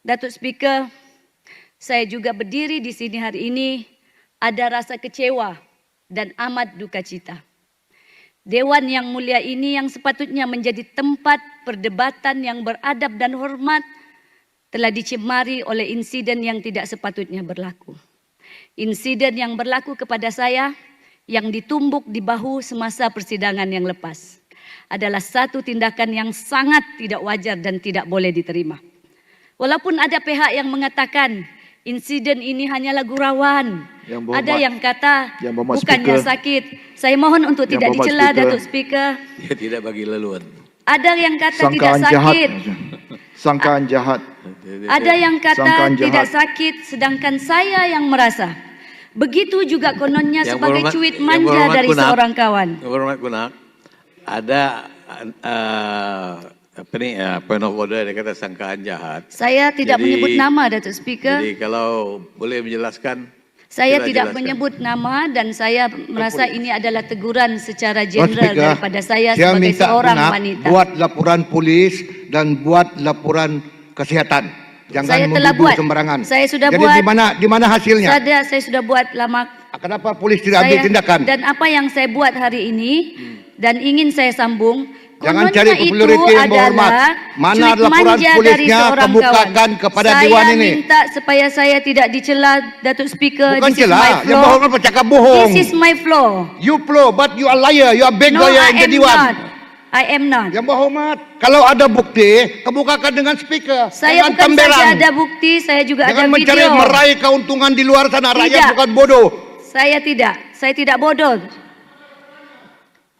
Datuk Speaker, saya juga berdiri di sini hari ini ada rasa kecewa dan amat duka cita. Dewan yang mulia ini yang sepatutnya menjadi tempat perdebatan yang beradab dan hormat telah dicemari oleh insiden yang tidak sepatutnya berlaku. Insiden yang berlaku kepada saya yang ditumbuk di bahu semasa persidangan yang lepas adalah satu tindakan yang sangat tidak wajar dan tidak boleh diterima. Walaupun ada pihak yang mengatakan insiden ini hanyalah gurauan, ada yang kata bukannya sakit. Saya mohon untuk tidak dicela, Datuk Speaker. Dia tidak bagi laluan. Ada yang kata tidak sakit. Sangkaan jahat. Ada yang kata tidak sakit, sedangkan saya yang merasa. Begitu juga kononnya sebagai cuit manja dari seorang kawan. Yang berhormat Kunak, ada point of order dia kata sangkaan jahat. Saya tidak menyebut nama, Datuk Speaker. Jadi kalau boleh menjelaskan. Saya tidak menyebut nama dan saya merasa ini adalah teguran secara general daripada saya sebagai seorang wanita. Buat laporan polis dan buat laporan kesihatan. Jangan saya telah buat sembarangan. Saya sudah Jadi buat. Di mana hasilnya? Saya sudah buat lama. Kenapa polis tidak ambil tindakan? Dan apa yang saya buat hari ini dan ingin saya sambung. Jangan cari populariti yang berhormat. Mana laporan polisnya kemukakan kepada Dewan ini. Saya minta supaya saya tidak dicela, Datuk Speaker. Bukan cela, yang berhormat bercakap bohong. This is my flaw. You flow, but you are liar. You are big lawyer in the Dewan. I am not. Yang berhormat, kalau ada bukti, kemukakan dengan speaker. Saya bukan saja ada bukti, saya juga ada video. Jangan mencari meraih keuntungan di luar sana. Rakyat bukan bodoh. Saya tidak bodoh.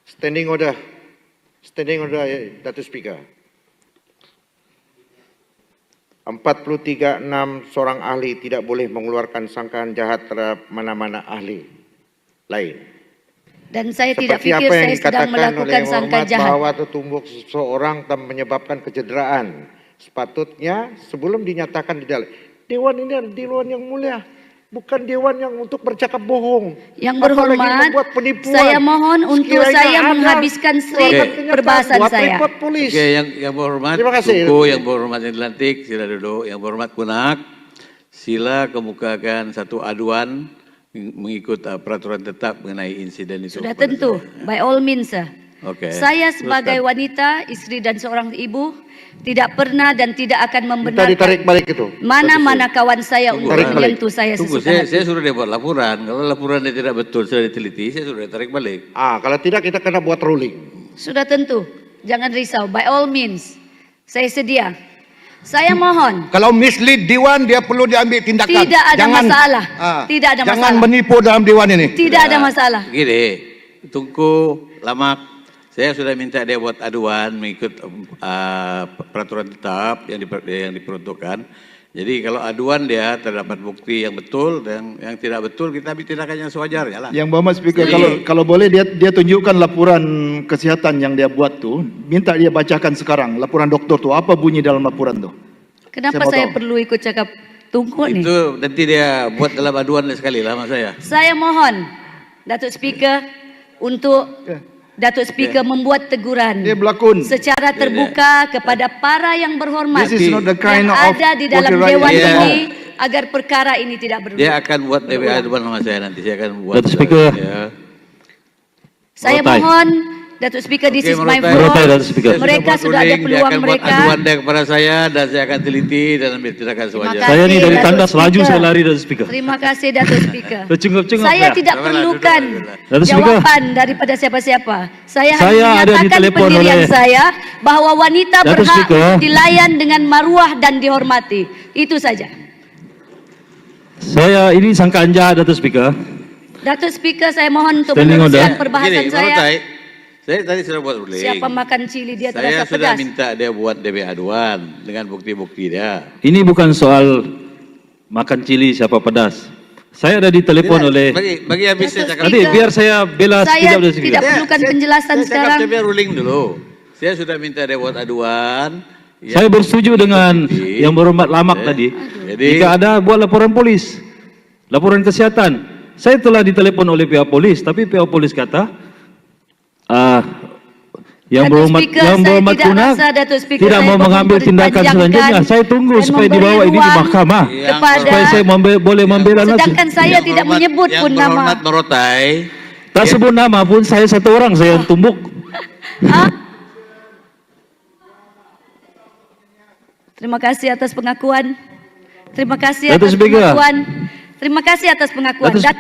Standing order, Datuk Speaker. 43(6) seorang ahli tidak boleh mengeluarkan sangkaan jahat terhadap mana-mana ahli lain. Dan saya tidak fikir saya sedang melakukan sangka jahat. Bahwa tertumbuk seseorang dan menyebabkan kecederaan. Sepatutnya sebelum dinyatakan di dalam Dewan ini adalah Dewan yang mulia, bukan Dewan yang untuk bercakap bohong. Yang berhormat, saya mohon untuk saya menghabiskan perbahasan saya. Oke, yang berhormat, yang berhormat yang dilantik, sila duduk. Yang berhormat Kunak, sila kemukakan satu aduan mengikut peraturan tetap mengenai insiden itu. Sudah tentu, by all means, sir. Okay. Saya sebagai wanita, istri dan seorang ibu tidak pernah dan tidak akan membenarkan ditarik balik itu. Mana-mana kawan saya untuk menyentuh saya sesuka hati. Saya suruh dia buat laporan. Kalau laporan dia tidak betul, sudah diteliti, saya suruh dia tarik balik. Kalau tidak kita kena buat ruling. Sudah tentu, jangan risau. By all means, saya sedia. Saya mohon. Kalau mislead Dewan, dia perlu diambil tindakan. Tidak ada masalah. Tidak ada masalah. Jangan menipu dalam Dewan ini. Tidak ada masalah. Gini, Tunku Lamak, saya sudah minta dia buat aduan mengikut peraturan tetap yang diperuntukkan. Jadi kalau aduan dia terdapat bukti yang betul dan yang tidak betul, kita ambil tindakan yang sewajarnya lah. Yang Bapak Speaker, kalau boleh dia tunjukkan laporan kesihatan yang dia buat tuh, minta dia bacakan sekarang laporan dokter tuh, apa bunyi dalam laporan tuh? Kenapa saya perlu ikut cakap Tunku nih? Itu nanti dia buat dalam aduan sekali lah sama saya. Saya mohon Datuk Speaker untuk Datuk Speaker membuat teguran secara terbuka kepada para yang berhormat yang ada di dalam Dewan ini agar perkara ini tidak berulang. Dia akan buat DPA aduan sama saya nanti. Saya akan buat. Datuk Speaker. Saya mohon Datuk Speaker, this is my floor. Mereka sudah ada peluang mereka. Aduan dia kepada saya dan saya akan teliti dan ambil tindakan sewajarnya. Saya ni dari tandas laju saya lari, Datuk Speaker. Terima kasih Datuk Speaker. Tercungap-cungap saya tidak perlukan jawapan daripada siapa-siapa. Saya hanya menyatakan pendirian saya bahawa wanita berhak dilayan dengan maruah dan dihormati. Itu saja. Saya ini sangkaan jahat, Datuk Speaker. Datuk Speaker, saya mohon untuk meneruskan perbahasan saya. Saya tadi sudah buat ruling. Siapa makan cili dia terasa pedas. Saya sudah minta dia buat DP aduan dengan bukti-bukti dia. Ini bukan soal makan cili siapa pedas. Saya ada ditelepon oleh. Bagi habis saya cakap. Nanti biar saya bela sekejap. Saya tidak perlukan penjelasan sekarang. Saya ruling dulu. Saya sudah minta dia buat aduan. Saya bersetuju dengan yang berhormat Lamak tadi. Jika ada buat laporan polis, laporan kesihatan. Saya telah ditelepon oleh pihak polis, tapi pihak polis kata Yang Datuk berhormat, Speaker, yang saya berhormat tidak Kunak rasa Datuk Speaker tidak saya mau mengambil tindakan memperpanjangkan selanjutnya. Saya tunggu dan supaya memberi dibawa ini di ruang mahkamah. kepada Supaya saya boleh membela langsung. sedangkan saya tidak menyebut pun Yang nama. berhormat Merotai, Tak sebut nama pun saya satu orang saya yang tumbuk. Ah. Terima kasih atas pengakuan. Terima kasih Datuk atas Speaker. pengakuan. Terima kasih atas pengakuan. Datuk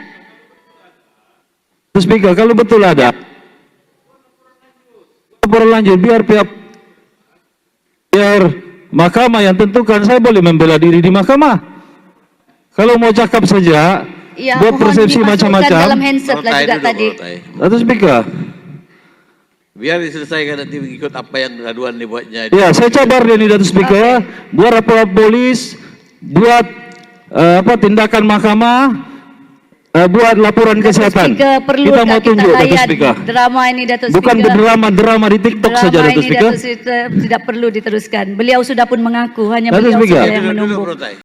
Dan Speaker, kalau betul ada laporan lanjut biar mahkamah yang tentukan, saya boleh membela diri di mahkamah. Kalau mau cakap saja, ya, buat mohon persepsi dimasukkan macam-macam. dalam handset lah Merotai juga duduk, tadi. Merotai. Datuk Speaker, Biar diselesaikan nanti mengikut apa yang aduan dibuatnya. ya saya cabar dia ni Datuk Speaker, buat laporan polis, buat tindakan mahkamah, buat laporan Datuk kesihatan. Speaker, perlu Kita tak mau tunjuk Datuk layan Speaker. drama ini Datuk Bukan Speaker. drama di TikTok Drama saja Datuk ini Speaker. Datuk Speaker tidak perlu diteruskan. Beliau sudah pun mengaku, hanya Datuk beliau Speaker. saja yang Duduk, menumbuk. Merotai.